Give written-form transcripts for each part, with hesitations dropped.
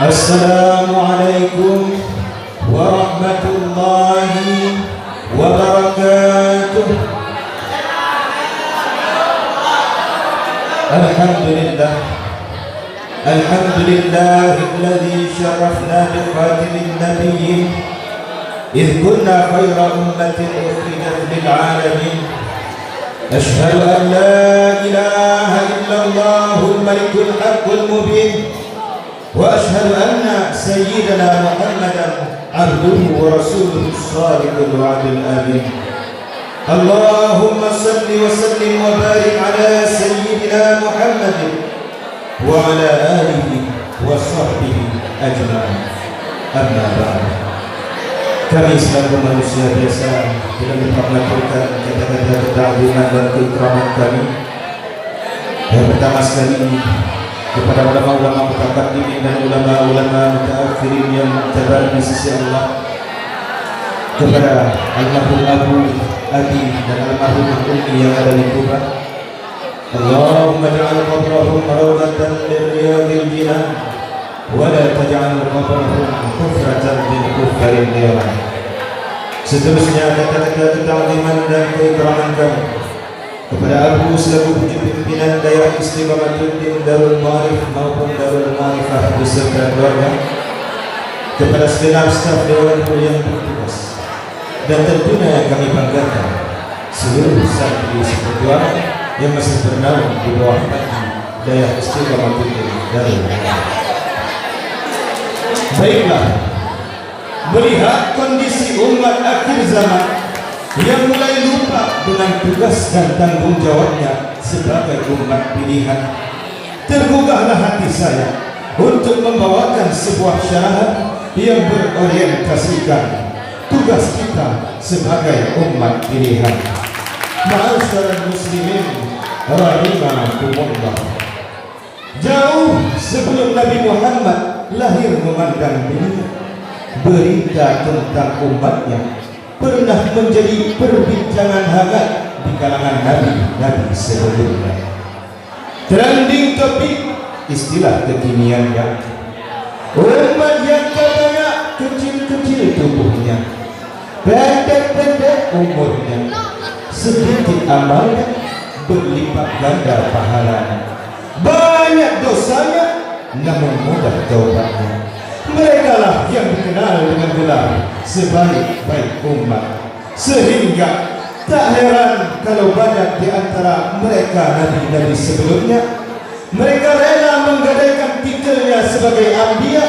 Assalamualaikum warahmatullahi wabarakatuh. Alhamdulillah, alhamdulillahilladzi syarafna bi khatimin nabiyyin idh kunna khayra ummatin ukhrijat lil alamin. Ashhadu an la ilaha illallahul malikul haqqul mubin wa ashhadu anna sayyidana Muhammadan abduhu wa rasuluhu as-sadiqul wa'dul amin. Allahumma salli wa sallim wa barik ala sayyidina Muhammadin wa ala alihi wa sahbihi ajma'in. Amma ba'd. Kami selaku manusia biasa tidak lupa melakukan kata-kata ta'ziman dan keikraman kami. Yang pertama sekali kepada ulama-ulama mutaqaddimin dan ulama-ulama mutaakhirin yang terbaik di sisi Allah, kepada almarhum Abu Adi dan almarhum Ummi yang ada di Kuba. Allahumma ja'al qabrahum rawdatan min riyadil jinan wa la taj'al qabrahum hufratan min hufarin niran. Seterusnya kata-kata ta'ziman dan keikraman kami kepada Abu selaku pimpinan daerah Istiqamatul Darul Ma'arif maupun Darul Ma'arifah beserta keluarga, kepada segenap staf Dewan yang bertugas, dan tentunya yang kami banggakan seluruh santri persekutuan yang masih bernaung di bawah naungan daerah Istiqamatul Darul Ma'arif. Baiklah, melihat kondisi umat akhir zaman yang mulai lupa dengan tugas dan tanggung jawabnya sebagai umat pilihan, tergugahlah hati saya untuk membawakan sebuah syarahan yang berorientasikan tugas kita sebagai umat pilihan. Ma'asyiral muslimin rahimakumullah. Jauh sebelum Nabi Muhammad lahir memandang dunia, berita tentang umatnya pernah menjadi perbincangan hangat di kalangan nabi-nabi sebelumnya. Trending topik istilah kekiniannya, umat yang katanya kecil-kecil tubuhnya, pendek-pendek umurnya, sedikit amalnya, berlipat ganda pahalanya, banyak dosanya, namun mudah taubatnya. Mereka lah yang dikenal dengan gelar sebaik-baik umat, sehingga tak heran kalau banyak di antara mereka nabi-nabi sebelumnya mereka rela menggadaikan titelnya sebagai anbiya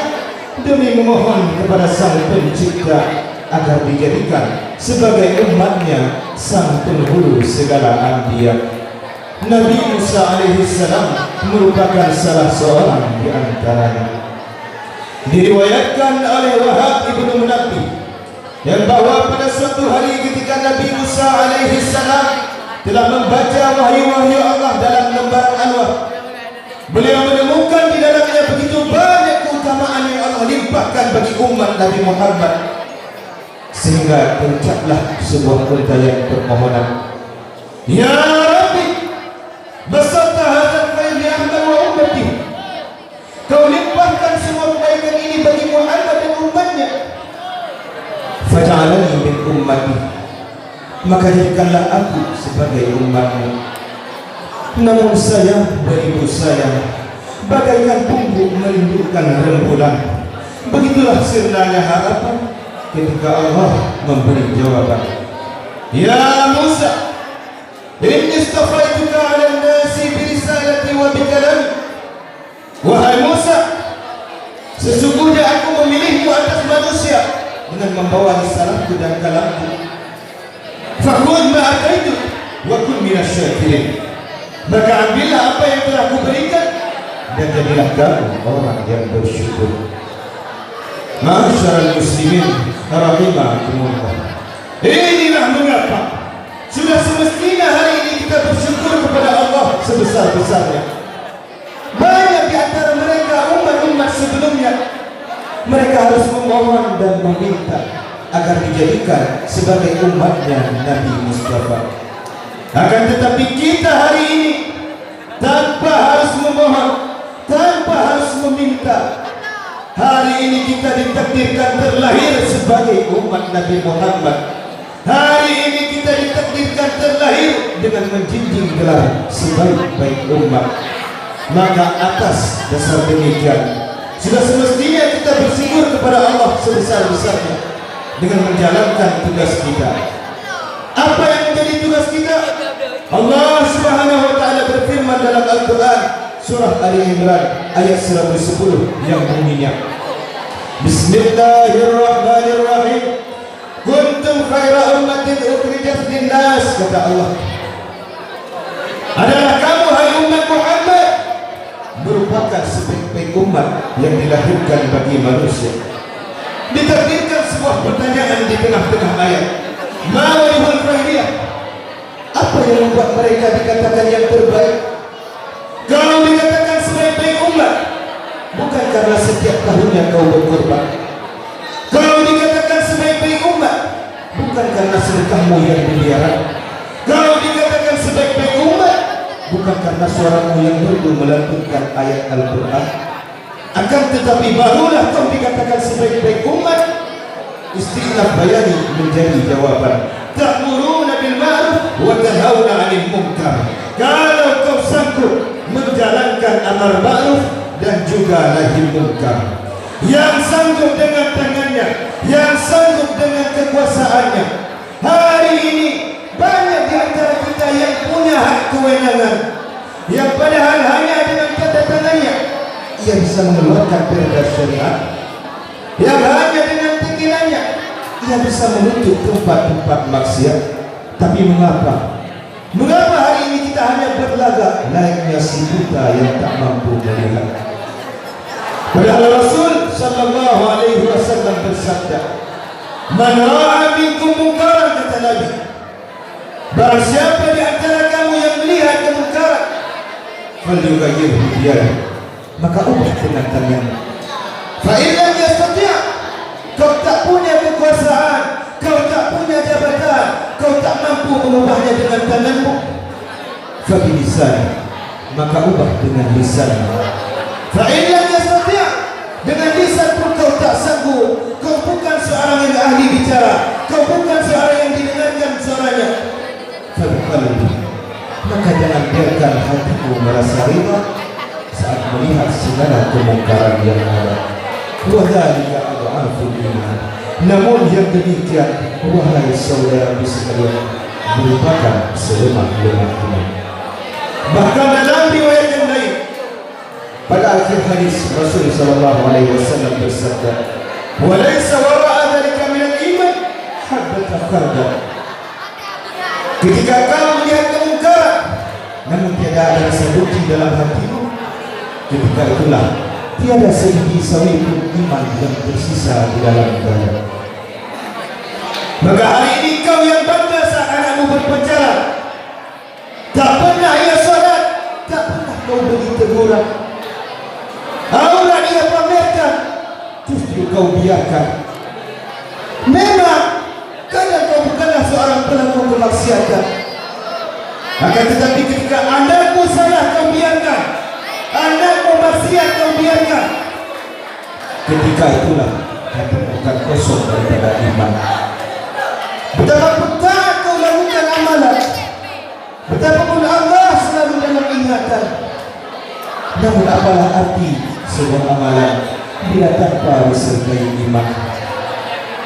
demi memohon kepada Sang Pencipta agar dijadikan sebagai umatnya sang penghulu segala anbiya. Nabi Musa alaihissalam merupakan salah seorang di antaranya. Diriwayatkan oleh Wahab ibnu Munabbih yang bahwa pada suatu hari ketika Nabi Musa alaihissalam telah membaca wahyu-wahyu Allah dalam lembar Anwar, beliau menemukan di dalamnya begitu banyak keutamaan yang Allah limpahkan bagi umat Nabi Muhammad, sehingga terucaplah sebuah untayan permohonan, Ya Rabbi, basata hadzal khair li Ahmad wa ummati. Kau limpahkan semua kebaikan ini bagi Muhammad dan umatnya. Faj'alani min ummati, maka jadikanlah aku sebagai umatmu. Namun sayang beribu sayang, bagaikan bumbu merindukan rembulan. Begitulah sirnanya harapan ketika Allah memberi jawaban. Ya Musa, inni istafaituka 'ala an-nasi bi risalati wa bi kalami. Wahai Musa, sesungguhnya aku memilihmu atas manusia dengan membawa risalahku dan kalamku. Fakhudh ma ataitu wa kun minasy-syakirin. Maka ambillah apa yang telah kuberikan dan jadilah kamu orang yang bersyukur. Ma'asyiral muslimin rahimakumullah. Inilah mengapa sudah semestinya hari ini kita bersyukur kepada Allah sebesar-besarnya. Banyak di antara mereka umat-umat sebelumnya, mereka harus memohon dan meminta agar dijadikan sebagai umatnya Nabi Mustafa. Akan tetapi kita hari ini tanpa harus memohon, tanpa harus meminta, Hari ini kita ditakdirkan terlahir sebagai umat Nabi Muhammad. Hari ini kita ditakdirkan terlahir dengan menjunjung gelar sebaik-baik umat. Maka atas dasar demikian, sudah semestinya kita bersyukur kepada Allah sebesar-besarnya dengan menjalankan tugas kita. Apa yang menjadi tugas kita? Allah Subhanahu wa taala berfirman dalam Al-Qur'an surah Ali Imran ayat 110 yang bunyinya, Bismillahirrahmanirrahim. Kuntum khaira ummatin ukhrijat lin-nas, kata Allah. Adalah kamu hai umat Muhammad merupakan sebaik-baik umat yang dilahirkan bagi manusia. Ditakdirkan sebuah pertanyaan di tengah-tengah ayat. Ma walihul khairiyah? Apa yang membuat mereka dikatakan yang terbaik? Kau dikatakan sebaik-baik umat bukan karena setiap tahunnya kau berkorban. Kau dikatakan sebaik-baik umat bukan karena sedekahmu yang miliaran. Kau dikatakan sebaik-baik umat bukan karena suaramu yang merdu melantunkan ayat Al-Quran. Akan tetapi barulah kau dikatakan sebaik-baik umat. Istilah bayani menjadi jawaban. Ta'muruna bil ma'ruf wa tanhauna 'anil munkar. Kalau kau sanggup menjalankan amar ma'ruf dan juga nahi munkar, yang sanggup dengan tangannya, yang sanggup dengan kekuasaannya. Hari ini banyak di antara kita yang punya hak kewenangan, yang padahal hanya dengan kata tangannya ia bisa mengeluarkan perda syariat, yang hanya dengan pikirannya ia bisa menutup tempat-tempat maksiat. Tapi mengapa hari ini kita hanya berlagak layaknya si buta yang tak mampu melihat? Padahal Rasul sallallahu alaihi wasallam bersabda, "Man ra'a minkum munkaran," kata Nabi, barang siapa di antara kamu yang melihat kemungkaran, falyughayyirhu biyadihi, maka ubah dengan tangannya. Fa in lam yastati', kau tak punya kekuasaan, kau tak punya jabatan, kau tak mampu mengubahnya dengan tanganmu, fa bilisani, maka ubah dengan lisanmu. Fa in lam yastati', dengan lisan pun kau tak sanggup, kau bukan seorang yang ahli bicara, kau bukan seorang yang didengarkan suaranya, maka jangan biarkan hatimu merasa rela saat melihat segala kemungkaran yang ada. Wa dzalika adhaful iman. Namun yang demikian, wahai saudara sekalian, merupakan selemah-lemah iman. Bahkan dalam riwayat yang lain, pada akhir hadis Rasul sallallahu alaihi wasallam bersabda, "Wa laysa wara'a dzalika min al-iman habbata khardal." Ketika kau melihat kemungkaran namun tiada ada rasa benci dalam hatimu, ketika itulah tiada sebiji sawi pun iman yang tersisa di dalam dada. Maka hari ini kau yang bangga saat anakmu berpacaran, tak pernah ia salat, tak pernah kau beri teguran, aurat ia pamerkan, justru kau biarkan. Memang kadang kau bukanlah seorang pelaku kemaksiatan, akan tetapi ketika anakmu salah kau biarkan, anakmu maksiat kau biarkan, ketika itulah hati akan kosong daripada iman. Betapapun tak kau lakukan amalan, betapapun Allah selalu dalam ingatan, namun apalah arti sebuah amalan bila tanpa disertai iman?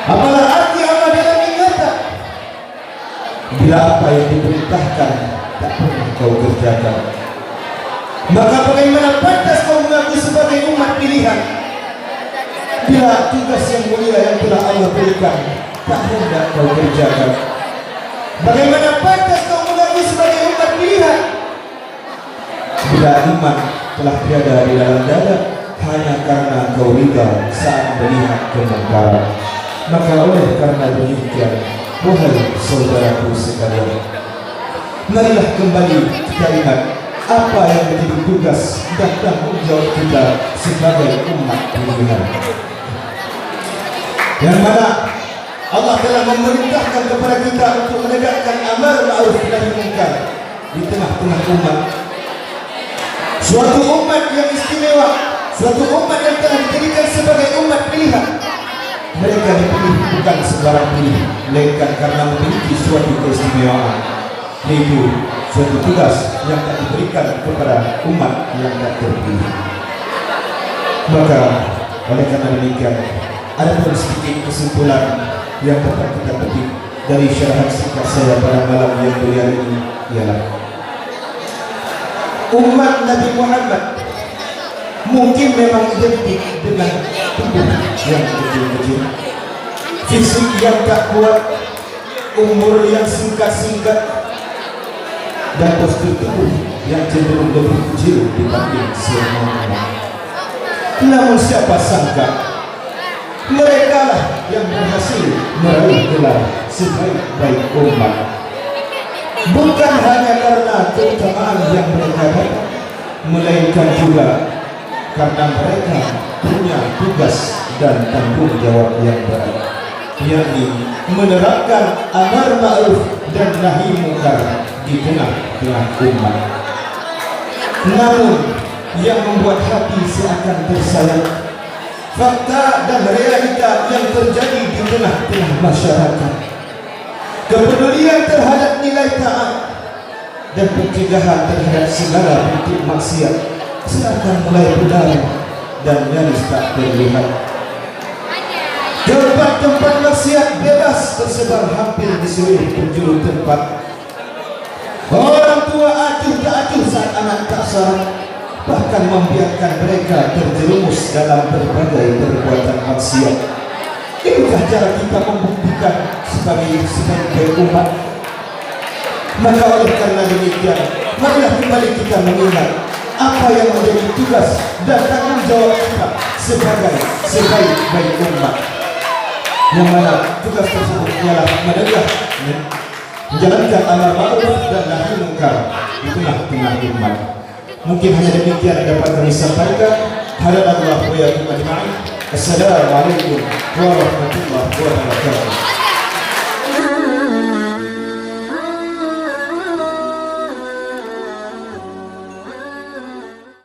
Apalah arti Allah dalam ingatan bila apa yang diperintahkan tak pernah kau kerjakan? Maka bagaimana pantas kau mengaku sebagai umat pilihan bila tugas yang mulia yang telah Allah berikan tak hendak kau kerjakan? Bagaimana pantas kau mengaku sebagai umat pilihan bila iman telah tiada di dalam dada hanya karena kau ridha saat melihat kemungkaran? Maka oleh karena demikian, wahai saudaraku sekalian, marilah kembali kita ingat apa yang menjadi tugas dan tanggung jawab kita sebagai umat pilihan, yang mana Allah telah memerintahkan kepada kita untuk menegakkan amar ma'ruf nahi munkar di tengah-tengah umat. Suatu umat yang istimewa, suatu umat yang telah dijadikan sebagai mereka dipilih bukan sembarang pilih, melainkan karena memiliki suatu keistimewaan, yaitu suatu tugas yang tak diberikan kepada umat yang tak terpilih. Maka oleh karena demikian, ada pun sedikit kesimpulan yang dapat kita petik dari syarahan singkat saya pada malam yang mulia ini, ialah umat Nabi Muhammad mungkin memang identik dengan tubuh yang kecil-kecil, fisik yang tak kuat, umur yang singkat-singkat, dan postur tubuh yang cenderung lebih kecil dibanding semuanya. Namun siapa sangka mereka lah yang berhasil meraih gelar sebaik-baik umat, bukan hanya karena keutamaan yang mereka dapat, melainkan juga karena mereka punya tugas dan tanggung jawab yang berat, yakni menerapkan amar ma'ruf dan nahi munkar di tengah-tengah umat. Namun yang membuat hati seakan tersayat, fakta dan realita yang terjadi di tengah-tengah masyarakat, kepedulian terhadap nilai taat dan pencegahan terhadap segala bentuk maksiat seakan mulai pudar dan nyaris tak terlihat. Tempat-tempat maksiat bebas tersebar hampir di seluruh penjuru tempat. Orang tua acuh tak acuh saat anak tak salah, bahkan membiarkan mereka terjerumus dalam berbagai perbuatan maksiat. Inikah cara kita membuktikan sebagai umat? Maka oleh karena demikian, marilah kembali kita mengingat apa yang menjadi tugas dan tanggung jawab kita sebagai sebaik-baik umat, yang mana tugas tersebut ialah menjalankan amar ma'ruf dan nahi munkar di tengah-tengah umat. Mungkin hanya demikian dapat kami sampaikan. Hadanallahu wa iyyakum ajma'in. Assalamualaikum warahmatullahi wabarakatuh.